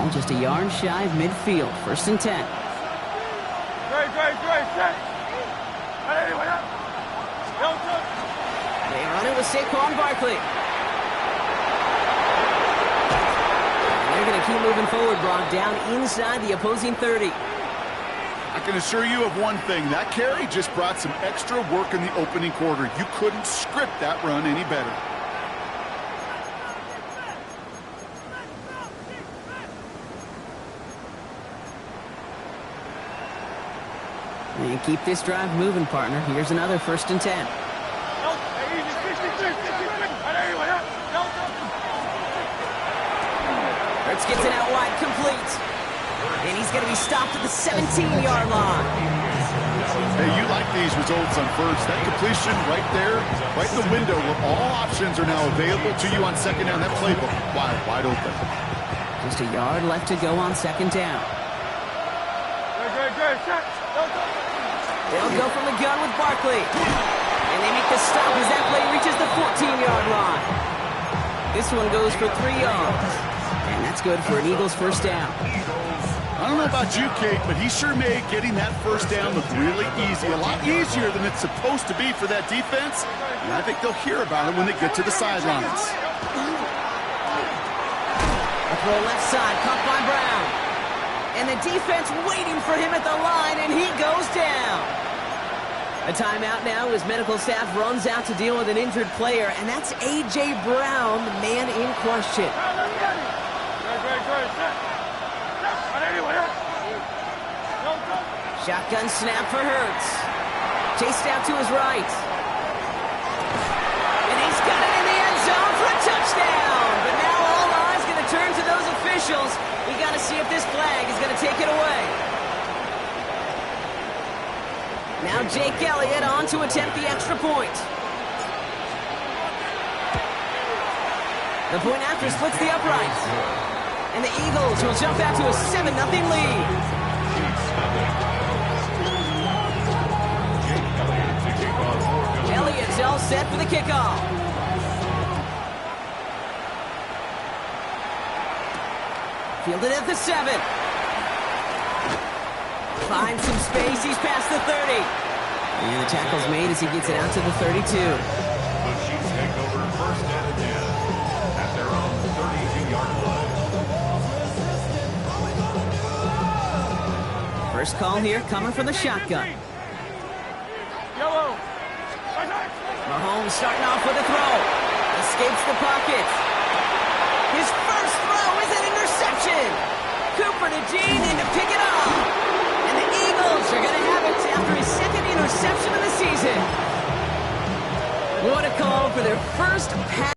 ball just a yard shy of midfield. 1st and 10. They run it with Saquon Barkley. They're going to keep moving forward, Brock, down inside the opposing 30. I can assure you of one thing. That carry just brought some extra work in the opening quarter. You couldn't script that run any better. And keep this drive moving, partner. Here's another 1st and 10. Hurts gets it out wide, complete. And he's going to be stopped at the 17-yard line. Hey, you like these results on first. That completion right there, right in the window where all options are now available to you on 2nd down. That playbook wide open. Just a yard left to go on 2nd down. They'll go from the gun with Barkley. And they make the stop as that play reaches the 14-yard line. This one goes for 3 yards. And that's good for an Eagles 1st down. I don't know about you, Kate, but he sure made getting that 1st down look really easy. A lot easier than it's supposed to be for that defense. And I think they'll hear about it when they get to the sidelines. A throw left side, caught by Brown. And the defense waiting for him at the line, and he goes down. A timeout now as medical staff runs out to deal with an injured player, and that's A.J. Brown, the man in question. Shotgun snap for Hurts. Chased out to his right. And he's got it in the end zone for a touchdown. But now all eyes going to turn to those officials. We got to see if this flag is going to take it away. Now Jake Elliott on to attempt the extra point. The point after splits the uprights. And the Eagles will jump out to a 7-0 lead. Elliott's all set for the kickoff. Fielded at the 7. Finds some space. He's past the 30. And the tackle's made as he gets it out to the 32. The Chiefs take over 1st and 10 at their own 32-yard line. First call here coming from the shotgun. Mahomes starting off with a throw. Escapes the pocket. His first throw is an interception. Cooper to Jean in to pick it up. And the Eagles are going to have it after his 2nd interception of the season. What a call for their first pass.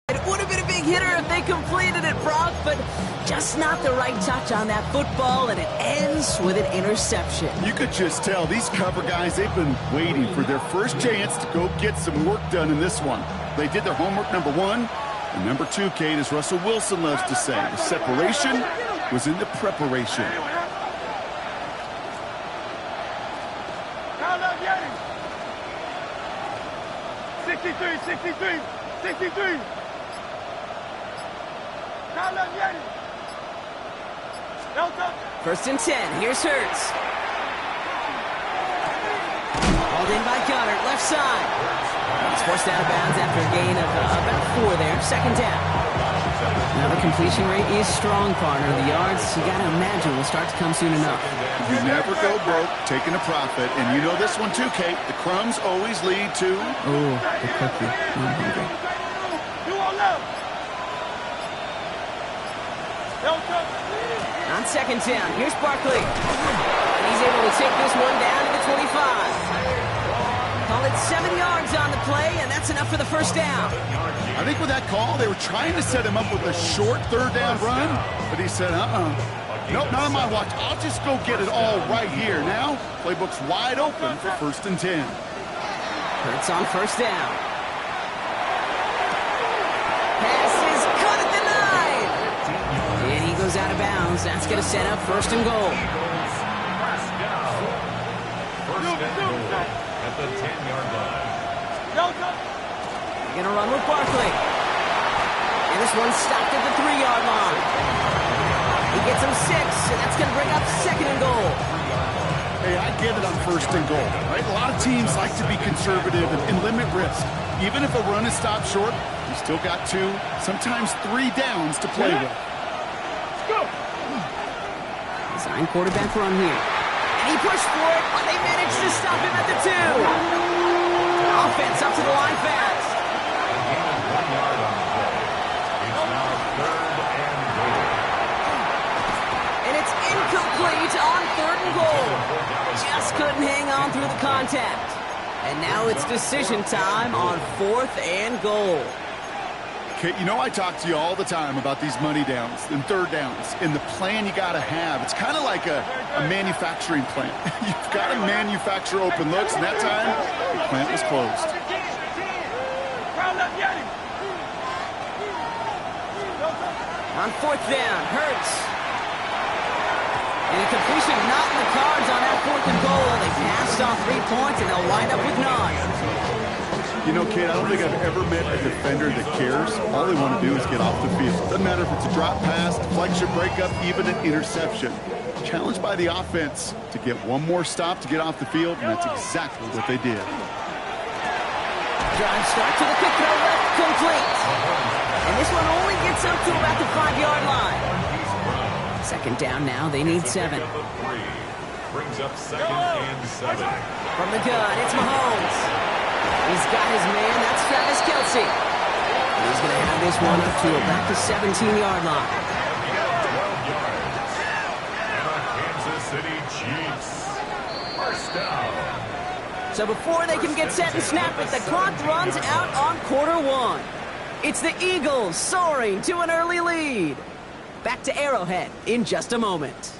It would have been a big hitter if they completed it, Brock, but just not the right touch on that football, and it ends with an interception. You could just tell these cover guys, they've been waiting for their first chance to go get some work done in this one. They did their homework, number 1. And number 2, Kate, as Russell Wilson loves to say, the separation was in the preparation. 63. 1st and 10. Here's Hurts. Hauled in by Goddard, left side. He's forced out of bounds after a gain of about 4 there. 2nd down. Now the completion rate is strong, partner. The yards, you got to imagine, will start to come soon enough. You never go broke taking a profit. And you know this one too, Kate. The crumbs always lead to... Oh, the cookie. I'm hungry. On 2nd down, here's Barkley. And he's able to take this one down to the 25. Call it 7 yards on the play, and that's enough for the 1st down. I think with that call, they were trying to set him up with a short 3rd down run, but he said, nope, not on my watch. I'll just go get it all right here. Now, playbook's wide open for 1st and 10. Hurts on 1st down. Pass is cut at the 9. And he goes out of bounds. That's going to set up 1st and goal. At the 10-yard line. Going to run with Barkley. And this one's stopped at the 3-yard line. gets him 6, and that's going to bring up 2nd and goal. Hey, I get it on 1st and goal, right? A lot of teams like to be conservative and limit risk. Even if a run is stopped short, you still got 2, sometimes 3 downs to play with. Let's go. Design quarterback run here. And he pushed for it, but they managed to stop him at the 2. Offense up to the line fast. Gain of 1 yard on the play. It's now 3rd and goal. And it's incomplete on 3rd and goal. Just couldn't hang on through the contact. And now it's decision time on 4th and goal. Okay, you know I talk to you all the time about these money downs and 3rd downs and the plan you got to have. It's kind of like a manufacturing plant. You've got to manufacture open looks, and that time, the plant was closed. On 4th down, Hurts. And a completion not in the cards on that 4th and goal. They passed off 3 points, and they'll wind up with none. You know, Kate, I don't think I've ever met a defender that cares. All they want to do is get off the field. Doesn't matter if it's a drop pass, deflection, breakup, even an interception. Challenged by the offense to get one more stop to get off the field, and that's exactly what they did. Drive start to the quick throw left, complete. And this one only gets up to about the 5-yard line. 2nd down now, they need 7. Brings up 2nd and 7. From the gun, it's Mahomes. He's got his man, that's Travis Kelce. He's going to have this one up to about the 17-yard line. 12 yards. And the Kansas City Chiefs. 1st down. So before they can get set and snap it, the clock runs out on quarter 1. It's the Eagles soaring to an early lead. Back to Arrowhead in just a moment.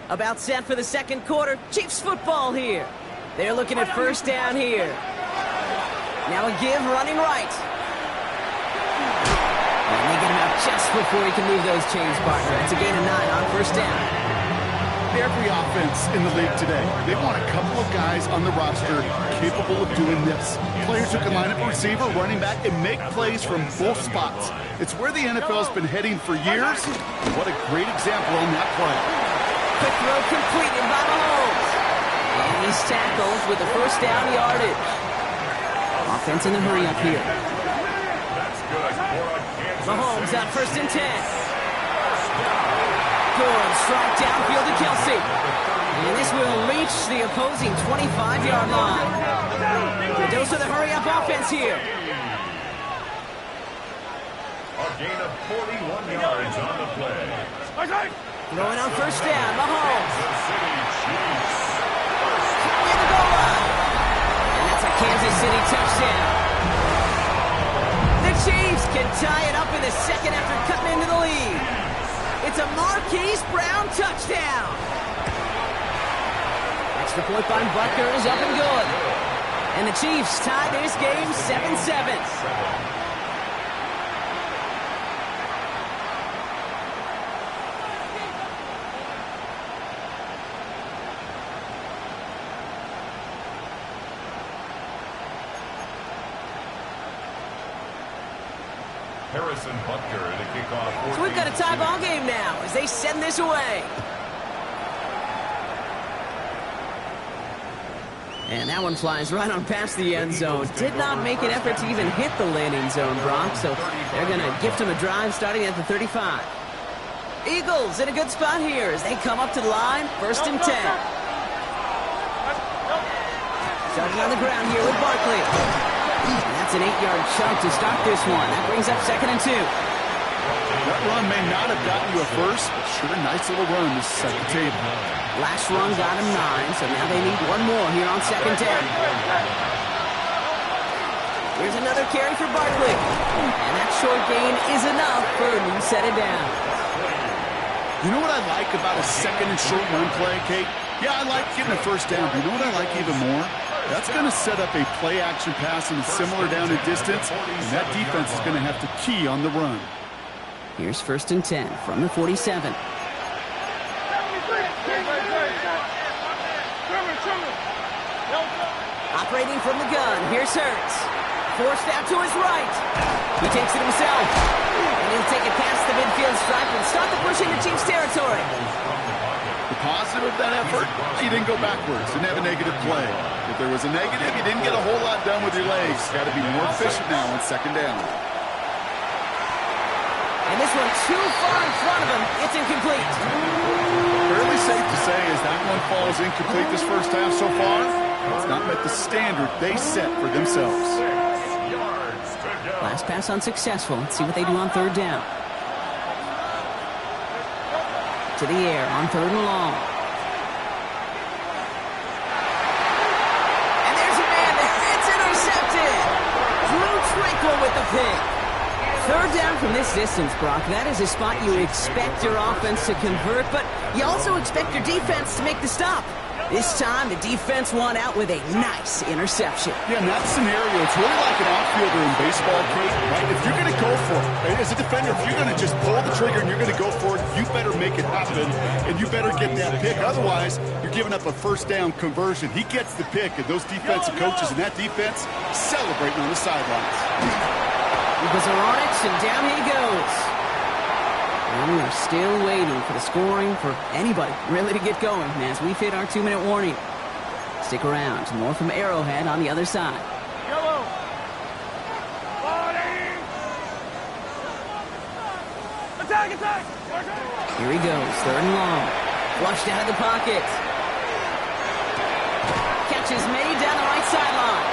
About set for the 2nd quarter. Chiefs football here. They're looking at 1st down here. Now a give running right. And they get him out just before he can move those chains, partner. It's a gain of 9 on 1st down. Every offense in the league today, they want a couple of guys on the roster capable of doing this. Players who can line up a receiver, running back, and make plays from both spots. It's where the NFL's been heading for years. What a great example on that play. Quick throw completed by Mahomes. And he's tackled with the 1st down yardage. Offense in the hurry up here. That's good for a Kansas Mahomes City out 1st and 10. down. Good strike downfield to Kelce. And this will reach the opposing 25-yard line. A dose of the hurry-up offense here. A gain of 41 yards on the play. Throwing on 1st down, Mahomes. Kansas City Chiefs. In the goal line. And that's a Kansas City touchdown. The Chiefs can tie it up in the 2nd after cutting into the lead. It's a Marquise Brown touchdown. Extra point by Butker is up and good. And the Chiefs tie this game 7-7. Harrison Butker to kick off. So we've got a tie ball game now as they send this away. And that one flies right on past the end zone. Did not make an effort to even hit the landing zone, Brock. So they're going to gift him a drive starting at the 35. Eagles in a good spot here as they come up to the line. 1st and 10. Starting on the ground here with Barkley. And that's an 8-yard chunk to start this one. That brings up 2nd and 2. That run may not have gotten you a first, but sure a nice little run to set the table. Last run got him 9, so now they need one more here on 2nd down. Here's another carry for Barkley. And that short gain is enough for a new set it down. You know what I like about a 2nd and short run play, Kate? Yeah, I like getting a 1st down, but you know what I like even more? That's going to set up a play-action pass and similar down in distance, and that defense is going to have to key on the run. Here's 1st and 10 from the 47. Operating from the gun, here's Hurts. Forced out to his right. He takes it himself. And he'll take it past the midfield stripe and start the push into Chiefs territory. The positive of that effort, he didn't go backwards, didn't have a negative play. If there was a negative, you didn't get a whole lot done with your legs. Got to be more efficient now on second down. And this one too far in front of him. It's incomplete. Fairly safe to say as that one falls incomplete this first half so far, it's not met the standard they set for themselves. Last pass unsuccessful. Let's see what they do on third down. To the air on third and long. And there's a man there. It's intercepted. Drew Tranquil with the pick. Third down from this distance, Brock. That is a spot you expect your offense to convert, but you also expect your defense to make the stop. This time, the defense won out with a nice interception. Yeah, in that scenario, it's really like an outfielder in baseball, Kate, right? If you're going to go for it, as a defender, if you're going to just pull the trigger and you're going to go for it, you better make it happen, and you better get that pick. Otherwise, you're giving up a first down conversion. He gets the pick, and those defensive coaches and that defense celebrating on the sidelines. Eagles are on it, and down he goes. And we are still waiting for the scoring for anybody really to get going as we've hit our 2-minute warning. Stick around. More from Arrowhead on the other side. Yellow. Attack, attack. Here he goes. Third and long. Flushed out of the pocket. Catches made down the right sideline.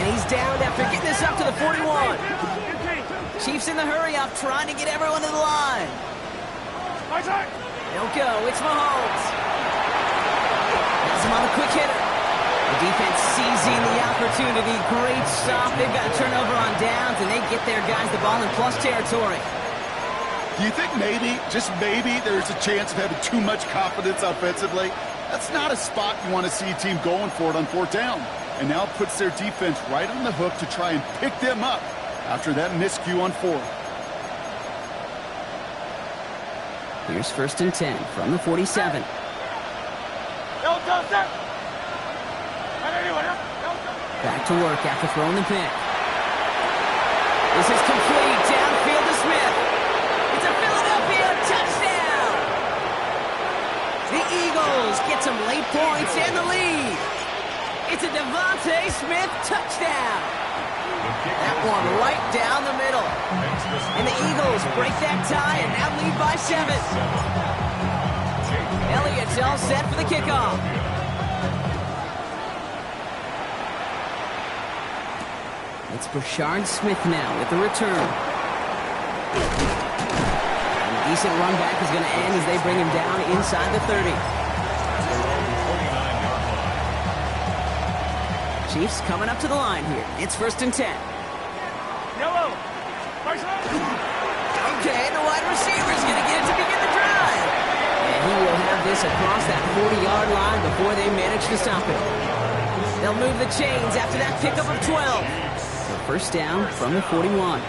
And he's downed after getting this up to the 41. Chiefs in the hurry-up, trying to get everyone to the line. They'll go. It's Mahomes. Has him on the quick hitter. The defense seizing the opportunity. Great stop. They've got a turnover on downs, and they get their guys the ball in plus territory. Do you think maybe, just maybe, there's a chance of having too much confidence offensively? That's not a spot you want to see a team going for it on fourth down. And now it puts their defense right on the hook to try and pick them up after that miscue on fourth. Here's first and 10 from the 47. Back to work after throwing the pick. This is complete. Downfield to Smith. It's a Philadelphia touchdown. The Eagles get some late points and the lead. It's a Devontae Smith touchdown. That one right down the middle. And the Eagles break that tie and now lead by 7. Elliott's all set for the kickoff. It's Brashard Smith now with the return. And a decent run back is going to end as they bring him down inside the 30. Chiefs coming up to the line here. It's first and 10. Yellow. Okay, the wide receiver's going to get it to begin the drive. And he will have this across that 40-yard line before they manage to stop it. They'll move the chains after that pickup of 12. The first down from the 41.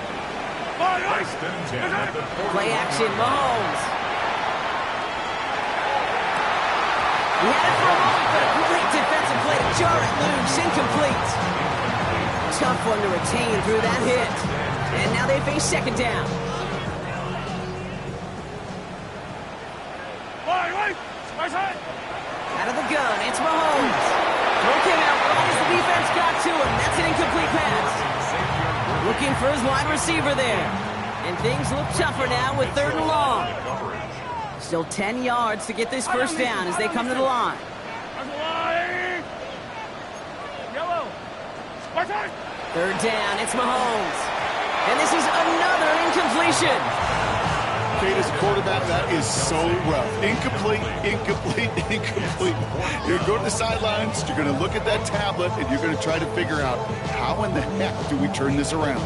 Play action, Mahomes. He had it for a moment, but a great defensive play to jar it loose. Incomplete. Tough one to retain through that hit. And now they face second down. Out of the gun, it's Mahomes. Throw him out right as the defense got to him. That's an incomplete pass. Looking for his wide receiver there. And things look tougher now with third and long. Still 10 yards to get this first down as they come to the line. Third down, it's Mahomes. And this is another incompletion. Kate, as a quarterback, that is so rough. Incomplete, incomplete, incomplete. You're going to go to the sidelines, you're going to look at that tablet, and you're going to try to figure out how in the heck do we turn this around.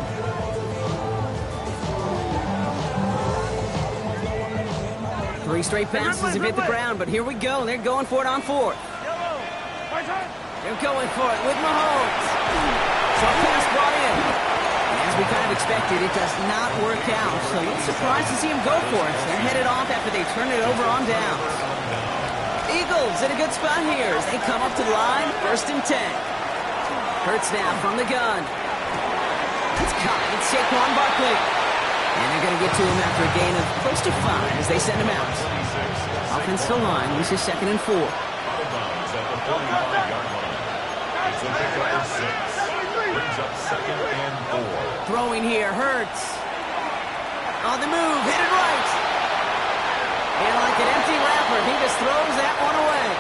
Three straight passes have hit the ground, but here we go. They're going for it on fourth. They're going for it with Mahomes. Short pass brought in. As we kind of expected, it does not work out. So a little surprised to see him go for it. They're headed off after they turn it over on downs. Eagles Eagles in a good spot here as they come up to the line, 1st and 10. Hurts now from the gun. It's caught. It's Saquon Barkley. And they're going to get to him after a gain of close to 5 as they send him out. Offensive line loses 2nd and 4. Throwing here, Hurts. On the move, hit it right. And like an empty wrapper, he just throws that one away.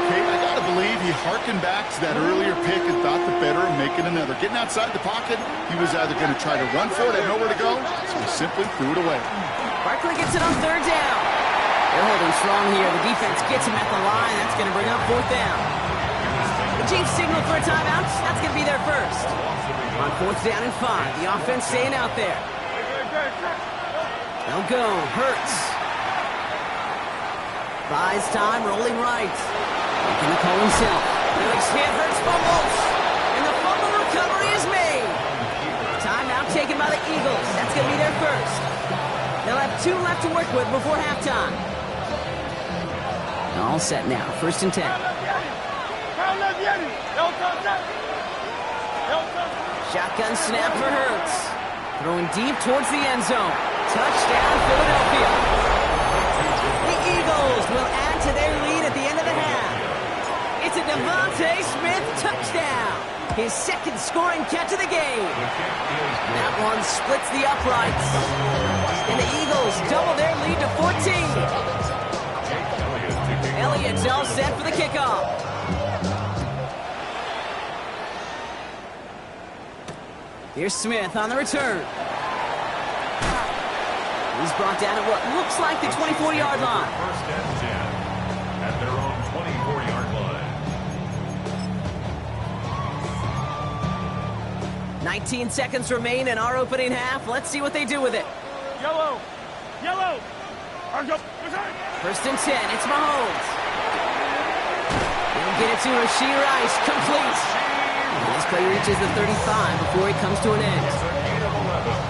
Okay, I gotta believe he harkened back to that earlier pick and thought the better of making another. Getting outside the pocket, he was either going to try to run for it, had nowhere to go, so he simply threw it away. Barkley gets it on 3rd down. They're holding strong here. The defense gets him at the line. That's going to bring up 4th down. The Chiefs signal for a timeout. That's going to be their first. On 4th down and 5, the offense staying out there. They'll go. Hurts. Buys time, rolling right. Making the call himself. Billy Smith, Hurts fumbles. And the fumble recovery is made. Timeout taken by the Eagles. That's going to be their first. They'll have 2 left to work with before halftime. All set now. 1st and 10. Shotgun snap for Hurts. Throwing deep towards the end zone. Touchdown, Philadelphia. The Eagles will add to their lead at the end of the half. It's a Devontae Smith touchdown. His 2nd scoring catch of the game. That one splits the uprights. And the Eagles double their lead to 14. Elliott's all set for the kickoff. Here's Smith on the return. He's brought down at what looks like the 24-yard line. 1st and 10 at their own 24-yard line. 19 seconds remain in our opening half. Let's see what they do with it. Yellow. 1st and 10. It's Mahomes. He'll get it to Rashee Rice. Complete. And this play reaches the 35 before he comes to an end.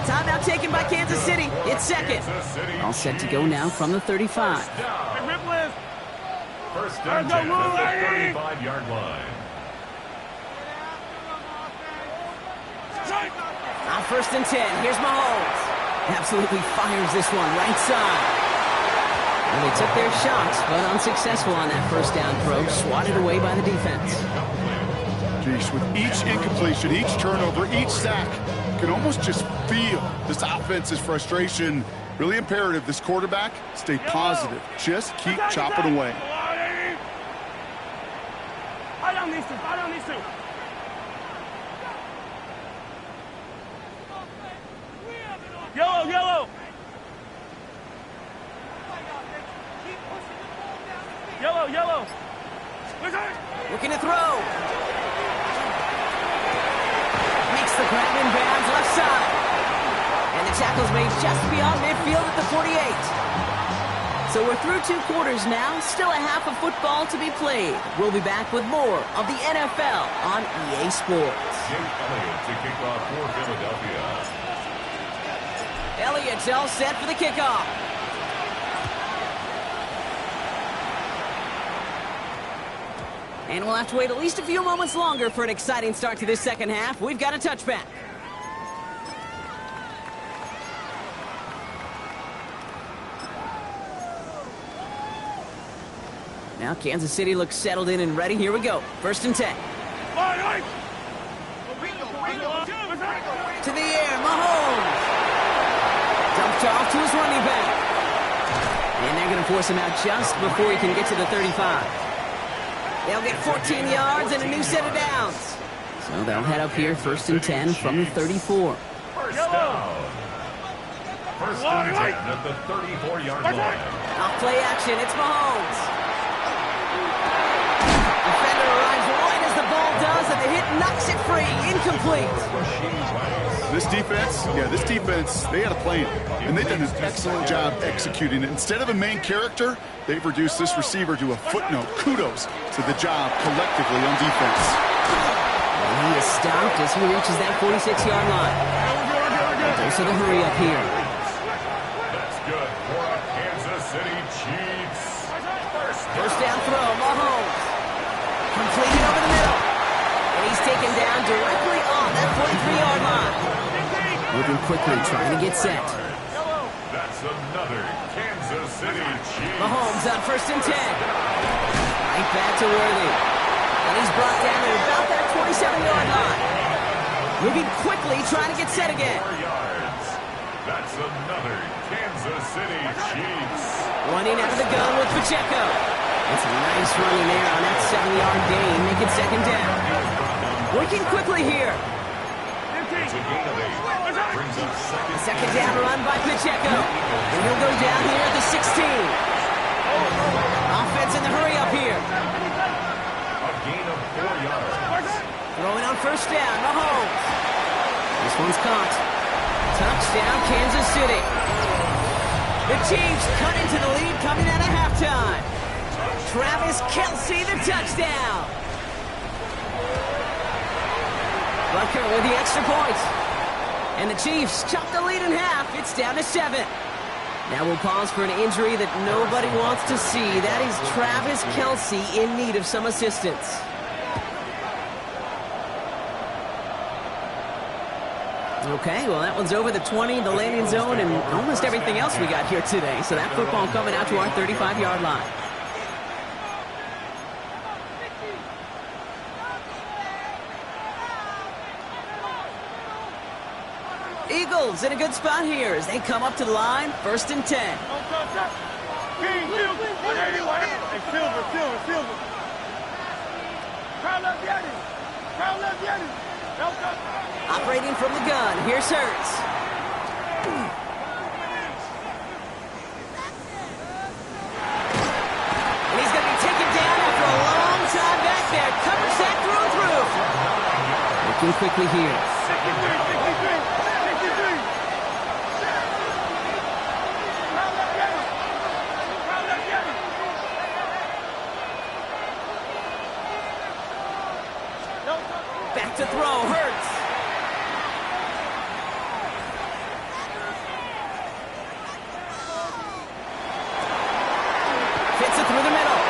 Timeout taken by Kansas City. It's 2nd. All set to go now from the 35. 1st and 10 at the 35-yard line. On 1st and 10, here's Mahomes. Absolutely fires this one right side. Well, they took their shots, but unsuccessful on that 1st down throw, swatted away by the defense. Geez, with each incompletion, each turnover, each sack, you can almost just feel this offense's frustration. Really imperative, this quarterback, stay positive. Just keep chopping away. I don't need to. Yellow. Looking to throw. Makes the grab in bounds left side. And the tackle's made just beyond midfield at the 48. So we're through 2 quarters now. Still a half of football to be played. We'll be back with more of the NFL on EA Sports. Jake Elliott to kick off for Philadelphia. Elliott's all set for the kickoff. And we'll have to wait at least a few moments longer for an exciting start to this 2nd half. We've got a touchback. Now Kansas City looks settled in and ready. Here we go. 1st and 10. To the air, Mahomes. Dumped off to his running back. And they're going to force him out just before he can get to the 35. They'll get 14 yards and a new set of downs. So they'll head up here 1st and 10 from the 34. First down. 1st and 10 at the 34-yard line. Off play action, it's Mahomes. Defender arrives right as the ball does, and the hit knocks it free. Incomplete. This defense, they had a plan, and they've done an excellent job executing it. Instead of a main character, they've reduced this receiver to a footnote. Kudos to the job collectively on defense. And he is stopped as he reaches that 46-yard line. So the hurry up here. That's good for a Kansas City Chiefs. 1st touchdown throw. Mahomes. Completed over the middle. And he's taken down directly on that 43-yard line. Moving quickly, trying to get set. That's another Kansas City Chiefs. Mahomes on 1st and 10. Right back to Worthy. And he's brought down at about that 27-yard line. Moving quickly, trying to get set again. 4 yards. That's another Kansas City Chiefs. Running out of the gun with Pacheco. It's a nice running there on that 7-yard gain. Make it 2nd down. Working quickly here. It's a gain of 8. Brings up Second down run by Pacheco. And he'll go down here at the 16. Offense in the hurry up here. A gain of 4 yards. Throwing on 1st down, Mahomes. This one's caught. Touchdown, Kansas City. The Chiefs cut into the lead coming out of halftime. Travis Kelce, the touchdown. Butker with the extra point. And the Chiefs chop the lead in half. It's down to 7. Now we'll pause for an injury that nobody wants to see. That is Travis Kelce in need of some assistance. Okay, well, that one's over the 20, the landing zone, and almost everything else we got here today. So that football coming out to our 35-yard line. Eagles in a good spot here as they come up to the line, 1st and 10. Operating from the gun, here's Hurts. And he's going to be taken down after a long time back there. Covers that through. Looking quickly here. Back to throw, Hurts. Fits it through the middle.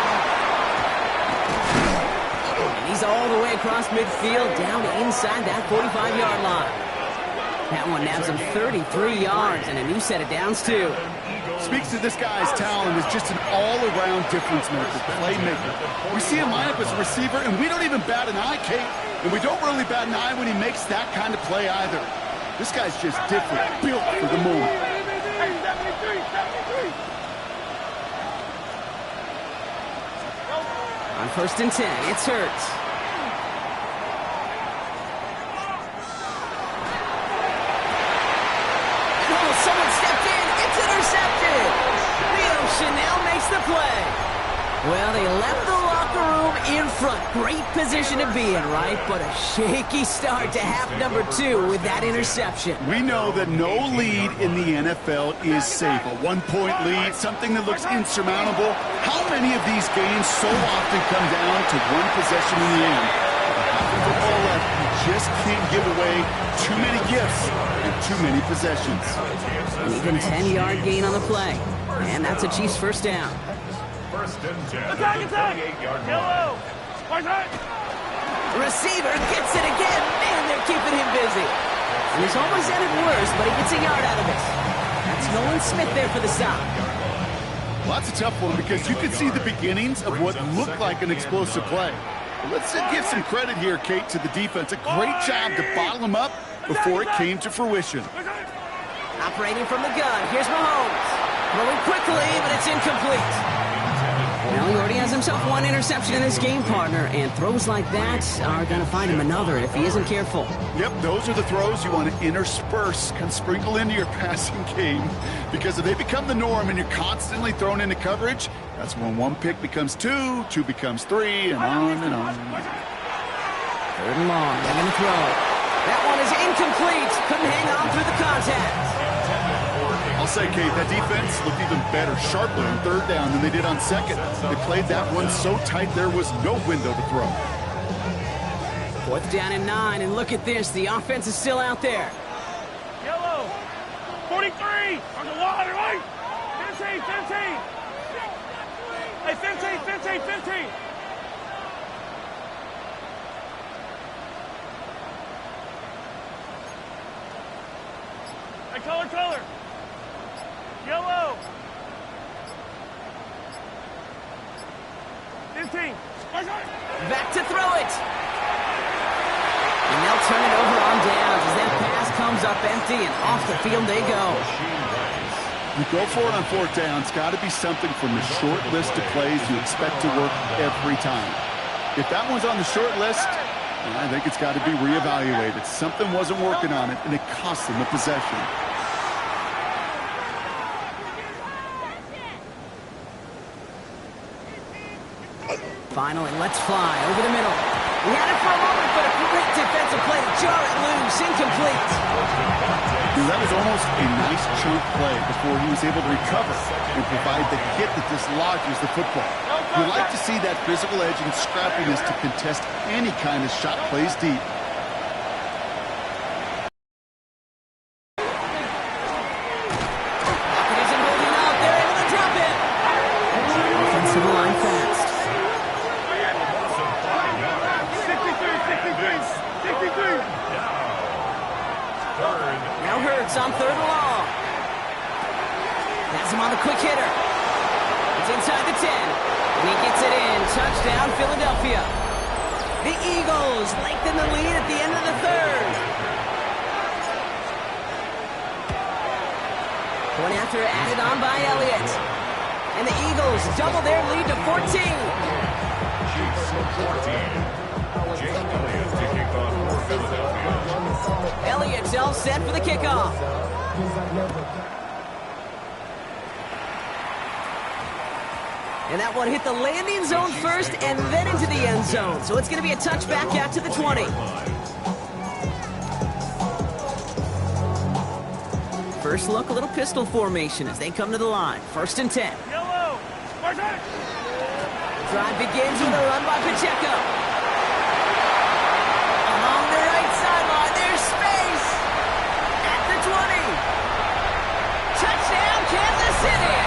And he's all the way across midfield, down inside that 45-yard line. That one nabs him 33 yards and a new set of downs, too. Speaks to this guy's talent as just an all-around difference maker, playmaker. We see him line up as a receiver, and we don't even bat an eye, Kate. And we don't really bat an eye when he makes that kind of play either. This guy's just different, built for the moment. On 1st and 10, it's Hurts. Oh, someone stepped in. It's intercepted. Leo Chanel makes the play. Well, they left the locker room in front. Great position to be in, right? But a shaky start to half number 2 with that interception. We know that no lead in the NFL is safe. A one-point lead, something that looks insurmountable. How many of these games so often come down to one possession in the end? With football left, you just can't give away too many gifts and too many possessions. An even 10-yard gain on the play. And that's a Chiefs 1st down. 1st and 10. Attack! 38-yard Yellow! Receiver gets it again. Man, they're keeping him busy. And it's almost ended worse, but he gets a yard out of this. That's Nolan Smith there for the stop. Well, that's a tough one because you could see the beginnings of what looked like an explosive play. But let's give some credit here, Kate, to the defense. A great job to bottle him up before it came to fruition. Operating from the gun, here's Mahomes. Throwing quickly, but it's incomplete. Well, he already has himself one interception in this game, partner, and throws like that are going to find him another if he isn't careful. Yep, those are the throws you want to intersperse, kind of sprinkle into your passing game, because if they become the norm and you're constantly thrown into coverage, that's when one pick becomes 2, 2 becomes 3, and on and on. 3rd and long, they're going to throw. That one is incomplete. Couldn't hang on through the contact. I'll say, Kate, that defense looked even better, sharper on 3rd down than they did on 2nd. They played that one so tight there was no window to throw. 4th down and 9, and look at this. The offense is still out there. Yellow! 43! On the water, right? 15! Hey, 15! Color. Yellow. 15. Back to throw it. And they'll turn it over on downs as that pass comes up empty and off the field they go. You go for it on fourth down. It's got to be something from the short list of plays you expect to work every time. If that one's on the short list, I think it's got to be reevaluated. Something wasn't working on it, and it cost them the possession. Finally, let's fly over the middle. We had it for a moment, but a great defensive play to jar it loose, incomplete. That was almost a nice chunk play before he was able to recover and provide the hit that dislodges the football. You like to see that physical edge and scrappiness to contest any kind of shot plays deep. Pocket isn't holding out. They're able to drop it. Offensive line fast. 63. Now Hurts on third and long. Has him on the quick hitter. It's inside the 10. And he gets it in. Touchdown, Philadelphia. The Eagles lengthen the lead at the end of the third. Point after added on by Elliott. And the Eagles double their lead to 14. Chiefs 14. Jake Elliott to kick off for Philadelphia. Elliott's all set for the kickoff. And that one hit the landing zone first and then into the end zone. So it's going to be a touchback out to the 20. First look, a little pistol formation as they come to the line. First and 10. Yellow. Spartan. Drive begins with a run by Pacheco. Along the right sideline, there's space. At the 20. Touchdown, Kansas City.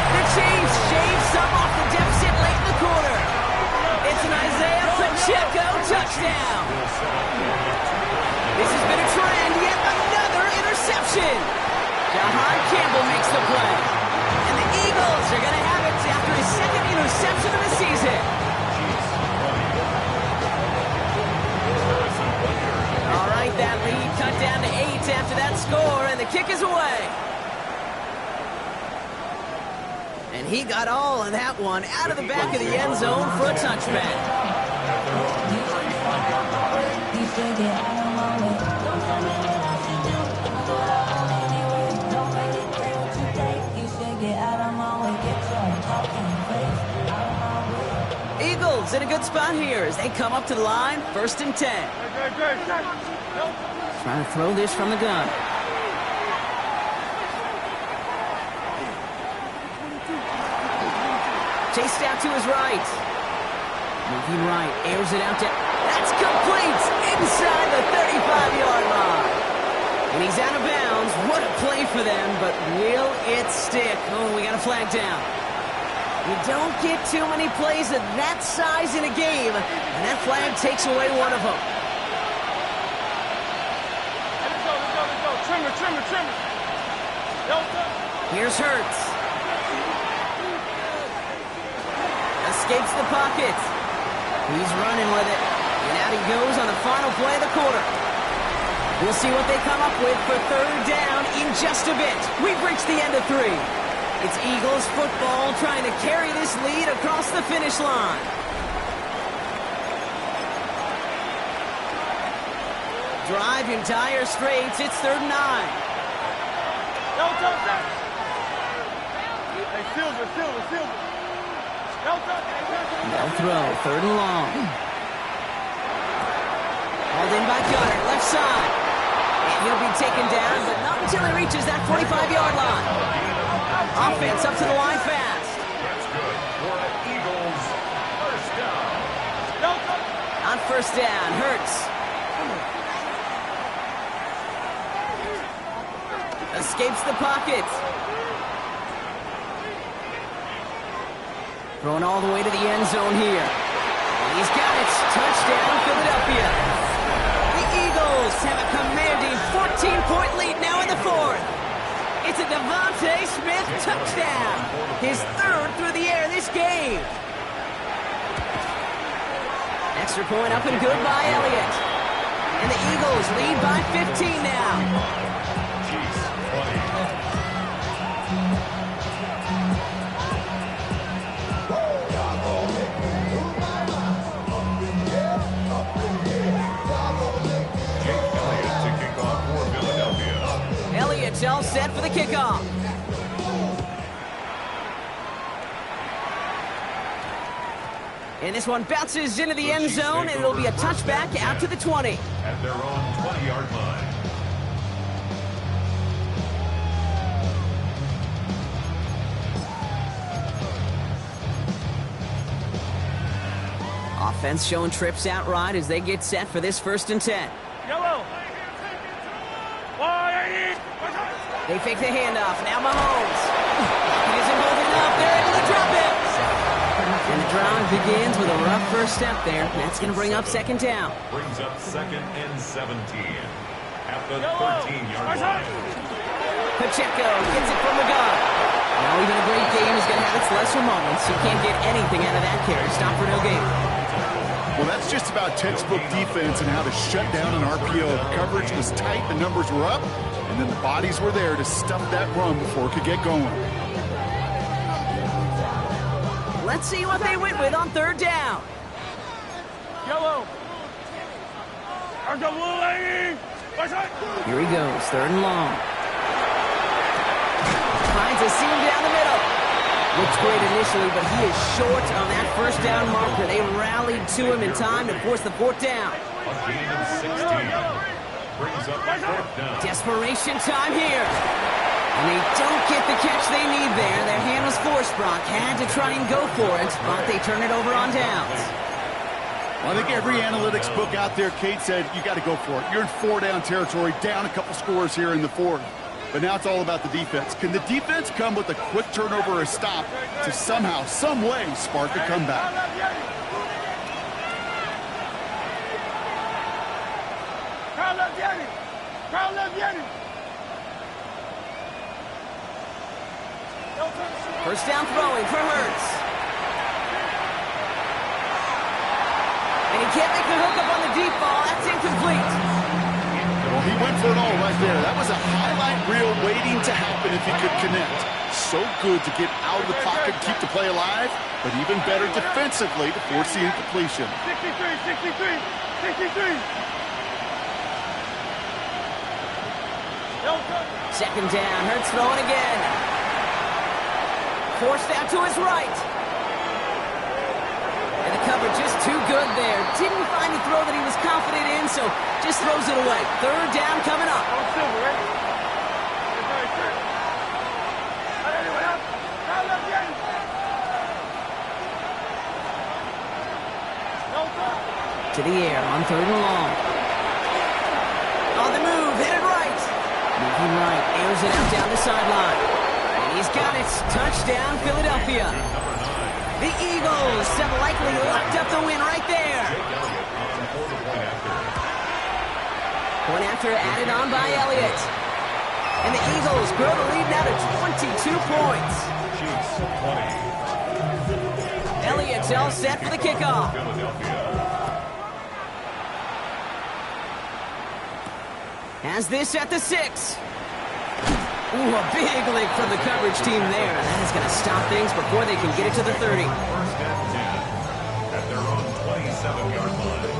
The Chiefs shave some off the deficit late in the quarter. It's an Isaiah Pacheco touchdown. This has been a trend, yet another interception. Jahan Campbell makes the play. And the Eagles are going to have it after his second interception of the season. All right, that lead cut down to 8 after that score, and the kick is away. And he got all of that one out of the back of the end zone for a touchback. Eagles in a good spot here as they come up to the line, first and 10. Trying to throw this from the gun. Chased out to his right. Moving right, airs it out to... That's complete! Inside the 35-yard line. And he's out of bounds. What a play for them, but will it stick? Oh, we got a flag down. You don't get too many plays of that size in a game, and that flag takes away one of them. Trimmer. Here's Hurts. Escapes the pocket. He's running with it. And out he goes on the final play of the quarter. We'll see what they come up with for third down in just a bit. We've reached the end of 3. It's Eagles football trying to carry this lead across the finish line. Drive in dire straits. It's third and 9. Hey, Silver. They'll throw, third and long. Hauled in by Gunner, left side. And he'll be taken down, but not until he reaches that 45-yard line. Offense up to the line fast. That's good for Eagles. First down. On first down, Hurts. Escapes the pocket. Throwing all the way to the end zone here. And he's got it. Touchdown, Philadelphia. The Eagles have a commanding 14-point lead now. Devontae Smith, touchdown. His third through the air this game. Extra point up and good by Elliott. And the Eagles lead by 15 now. Elliott's all set for the kickoff. And this one bounces into the end zone, and it'll be a touchback out to the 20. At their own 20-yard line. Offense showing trips out right as they get set for this 1st and 10. Yellow. They fake the handoff. Now Mahomes. He isn't moving up. They're able to drop it. And the drive begins with a rough first step there. That's going to bring up 2nd down. Brings up 2nd and 17. At the 13-yard line. Pacheco gets it from the gun. Now even a great game is going to have its lesser moments. You can't get anything out of that carry. Stop for no gain. Well, that's just about textbook defense and how to shut down an RPO. The coverage was tight, the numbers were up, and then the bodies were there to stuff that run before it could get going. Let's see what they went with on 3rd down. Yellow. Here he goes, 3rd and long. Finds a seam down the middle. Looks great initially, but he is short on that 1st down marker. They rallied to him in time to force the 4th down. A gain of 16. Brings up 4th down. Desperation time here. And they don't get the catch they need there. Their hand was forced, Brock. Had to try and go for it, but they turn it over on downs. Well, I think every analytics book out there, Kate, said you got to go for it. You're in 4-down territory, down a couple scores here in the 4th. But now it's all about the defense. Can the defense come with a quick turnover or a stop to somehow, some way, spark a comeback? First down throwing for Hurts. And he can't make the hook up on the deep ball. That's incomplete. Well, he went for it all right there. That was a highlight reel waiting to happen if he could connect. So good to get out of the pocket, keep the play alive, but even better defensively to force the incompletion. 63. 2nd down, Hurts throwing again. Forced out to his right. And the coverage just too good there. Didn't find the throw that he was confident in, so just throws it away. 3rd down coming up. To the air on 3rd and long. On the move, hit it right. Moving right, airs it out down the sideline. And he's got it. Touchdown, Philadelphia. The Eagles have likely locked up the win right there. Point after added on by Elliott. And the Eagles grow the lead now to 22 points. Elliott's all set for the kickoff. Has this at the 6. Ooh, a big lick from the coverage team there. That is going to stop things before they can get it to the 30. 1st and 10 at their own 27-yard line.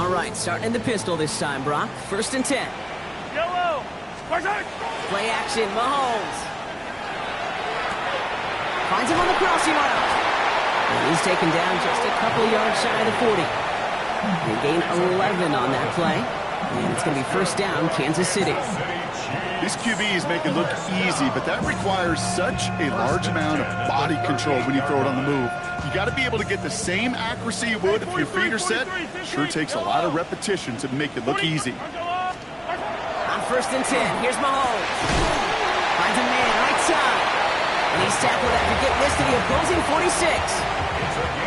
All right, starting in the pistol this time, Brock. 1st and 10. Yellow. Play action, Mahomes. Finds him on the crossing route. And he's taken down just a couple yards shy of the 40. They gain 11 on that play. And it's going to be 1st down, Kansas City. These QBs make it look easy, but that requires such a large amount of body control when you throw it on the move. You got to be able to get the same accuracy you would if your feet are set. Sure takes a lot of repetition to make it look easy. On 1st and 10, here's Mahomes. Finds a man right side. And he's tackled after getting this to the opposing 46.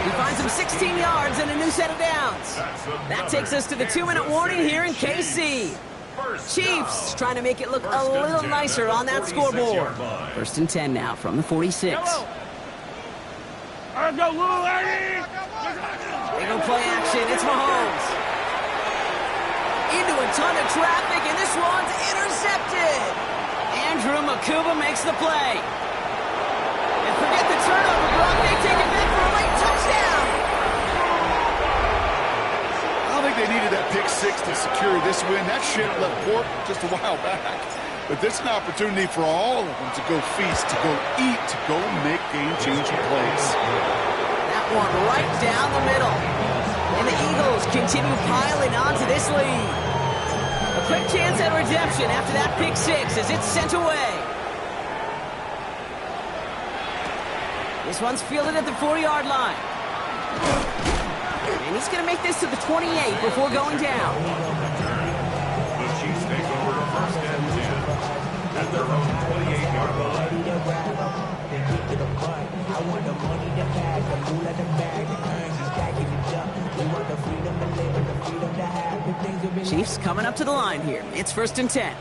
He finds him 16 yards and a new set of downs. That takes us to the 2-minute warning here in KC. First Chiefs down. trying to make it look First a and little 10 nicer at the on that 46-yard scoreboard. line. 1st and 10 now from the 46. Let's go, Lou, Eddie! They go play action. It's Mahomes. Into a ton of traffic, and this one's intercepted. Andrew Makuba makes the play. And forget the turnover, Brock. They take it back for a late touchdown. I don't think they needed that pick six to secure this win. That ship left port just a while back. But this is an opportunity for all of them to go feast, to go eat, to go make game-changing plays. That one right down the middle. And the Eagles continue piling onto this lead. A quick chance at redemption after that pick six as it's sent away. This one's fielded at the 4-yard line. And he's going to make this to the 28 before going down. The Chiefs take over first and 10 at their own 28-yard line. Chiefs coming up to the line here. It's 1st and 10.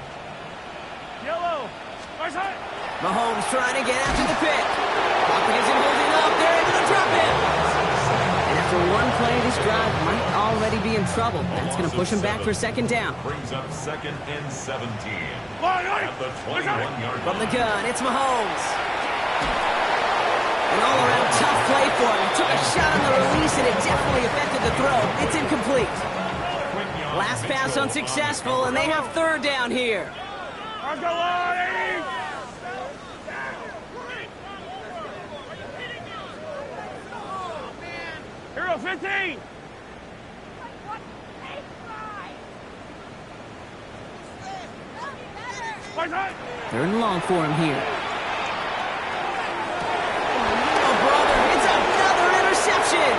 Yellow! First high! Mahomes trying to get after the pick. Pocket isn't holding up. They're able to drop it. And after one play, this drive might already be in trouble. That's going to push him back for 2nd down. Brings up 2nd and 17 Line, at the 21-yard From the line. gun, it's Mahomes. An all-around tough play for him. Took a shot on the release, and it definitely affected the throw. It's incomplete. Last pass unsuccessful, and they have 3rd down here. Let's go, Eddie! Hero 15! First high! 3rd and long for him here. Oh, brother, it's another interception.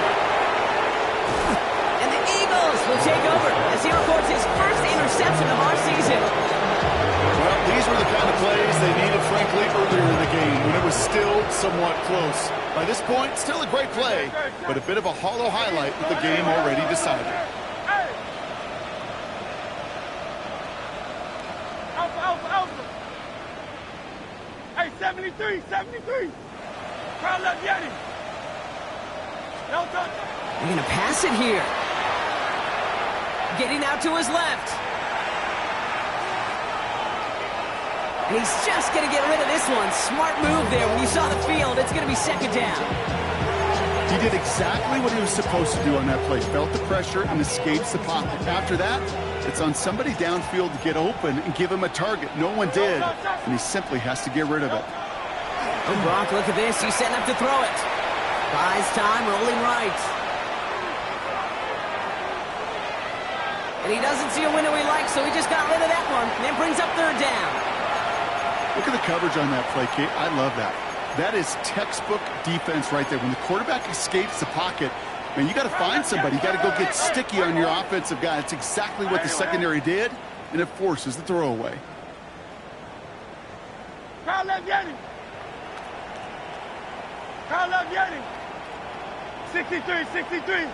And the Eagles will take over as he records his first interception of our season. Well, these were the kind of plays they needed, frankly, earlier in the game when it was still somewhat close. By this point, still a great play, but a bit of a hollow highlight with the game already decided. Hey! Alpha, Alpha, Alpha! Hey, 73, 73! Crowd left Yeti! Delta! They're going to pass it here. Getting out to his left. And he's just going to get rid of this one. Smart move there. When you saw the field, it's going to be 2nd down. He did exactly what he was supposed to do on that play. Felt the pressure and escapes the pocket. After that, it's on somebody downfield to get open and give him a target. No one did, and he simply has to get rid of it. Oh, Brock, look at this. He's setting up to throw it. Buys time, rolling right. And he doesn't see a window he likes, so he just got rid of that one. And then brings up 3rd down. Look at the coverage on that play, Kate. I love that. That is textbook defense right there. When the quarterback escapes the pocket, man, you got to find somebody. You got to go get sticky on your offensive guy. It's exactly what the secondary did, and it forces the throwaway. Crowd left Yeti! Crowd left Yeti! 63, 63!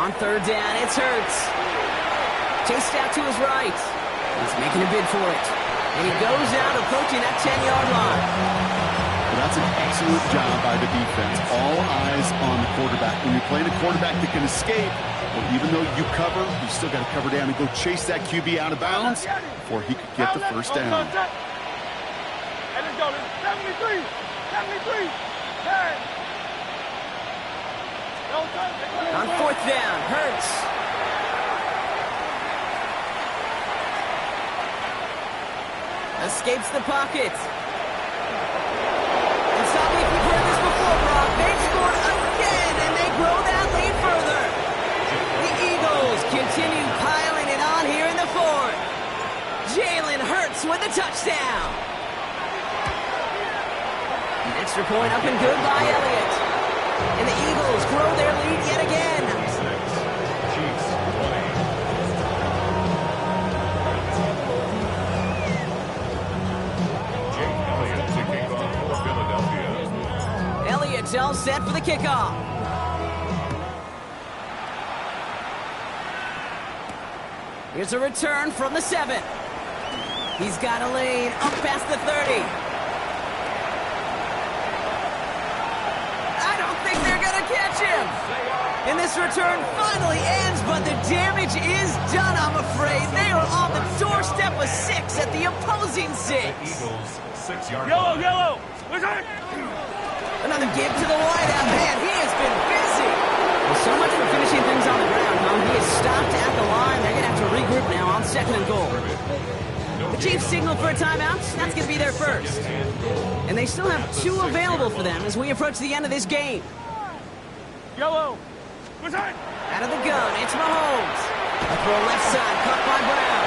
On 3rd down, it's Hurts. Chased out to his right. He's making a bid for it. And he goes out approaching that 10-yard line. Well, that's an excellent job by the defense. All eyes on the quarterback. When you're playing a quarterback that can escape, well, even though you cover, you still got to cover down and go chase that QB out of bounds before he could get the 1st down. And let's go. 73! 73! Hey! On 4th down, Hurts. Escapes the pocket. And stop me if you've heard this before, Brock. They've scored again, and they grow that lead further. The Eagles continue piling it on here in the 4th. Jalen Hurts with a touchdown. An extra point up and good by Elliott. And the Eagles grow their lead yet again. Chiefs 20. Jake Elliott to kick off for Philadelphia. Elliott's all set for the kickoff. Here's a return from the 7. He's got a lane up past the 30. I don't think they're going to catch him. And this return finally ends, but the damage is done, I'm afraid. They are on the doorstep of 6 at the opposing 6. Eagles, 6-yard Yellow, line. yellow. Return. Another give to the wideout. Man, he has been busy. Well, so much for finishing things on the ground, huh? He is stopped at the line. They're going to have to regroup now on 2nd and goal. The Chiefs signal for a timeout. That's going to be their first. And they still have 2 available for them as we approach the end of this game. Yellow. Return. Out of the gun, it's Mahomes. A throw left side, caught by Brown.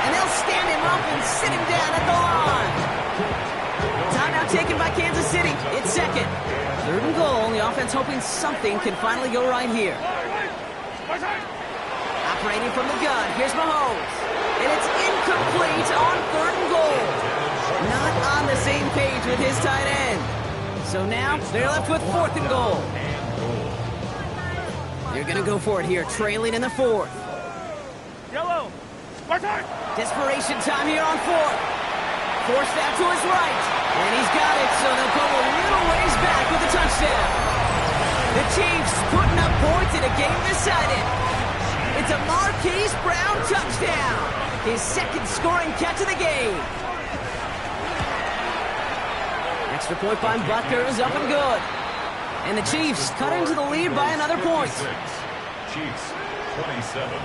And they'll stand him up and sit him down at the line. Timeout taken by Kansas City. It's 2nd. 3rd and goal. The offense hoping something can finally go right here. Return. Operating from the gun, here's Mahomes. And it's incomplete on 3rd and goal. Not on the same page with his tight end. So now they're left with 4th and goal. They're going to go for it here, trailing in the 4th. Yellow. Return. Desperation time here on 4th. Forced out to his right. And he's got it, so they'll go a little ways back with a touchdown. The Chiefs putting up points in a game decided. It's a Marquise Brown touchdown. His 2nd scoring catch of the game. Extra point by Butker is up and good. And the Chiefs cut into the lead by another point. Chiefs, 27.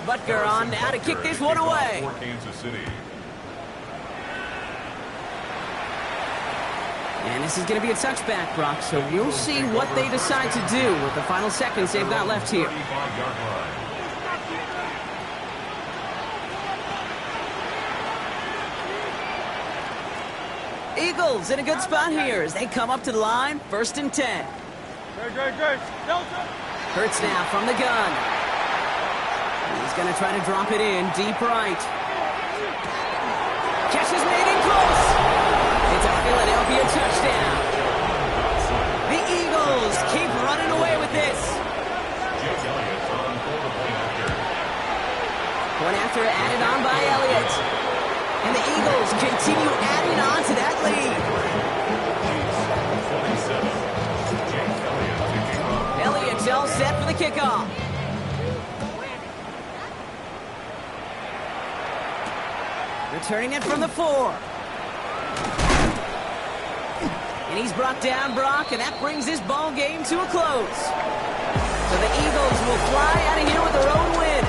Butker on now to kick this one away. For Kansas City. And this is going to be a touchback, Brock, so we'll see what they decide to do with the final seconds they've got left here. 35-yard line. Eagles in a good spot here as they come up to the line, 1st and 10. Good. Delta. Hurts now from the gun. He's going to try to drop it in, deep right. Catch is made in close. It's a Philadelphia touchdown. The Eagles keep running away with this. Jake Elliott on for the point after. Point after added on by Elliott. And the Eagles continue adding on to that lead. Chiefs, 27. Jake Elliott kicking off. Elliott's all set for the kickoff. Returning it from the 4. And he's brought down, Brock, and that brings this ball game to a close. So the Eagles will fly out of here with their own win.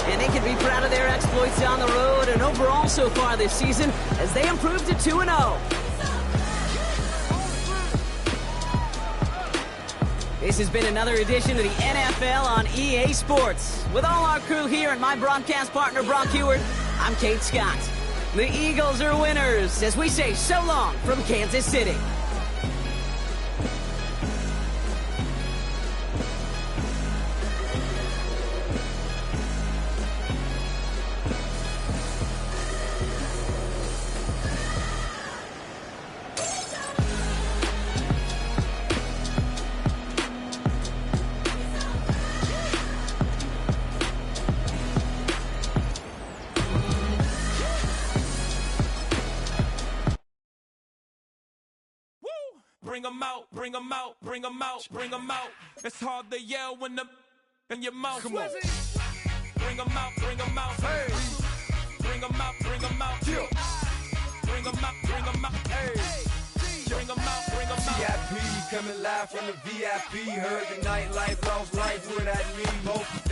And they can be proud of their exploits on the road and overall so far this season as they improve to 2-0. This has been another edition of the NFL on EA Sports. With all our crew here and my broadcast partner, Brock Heward, I'm Kate Scott. The Eagles are winners as we say so long from Kansas City. Bring 'em out, bring 'em out, bring 'em out, bring 'em out. It's hard to yell when the in your mouth. Come on. Bring 'em out, bring 'em out. Hey. Bring 'em out, bring 'em out. Yeah. Bring 'em out, bring 'em out. Hey. Bring 'em out, bring 'em out. VIP coming live from the VIP. Heard the nightlife, lost life without me. Both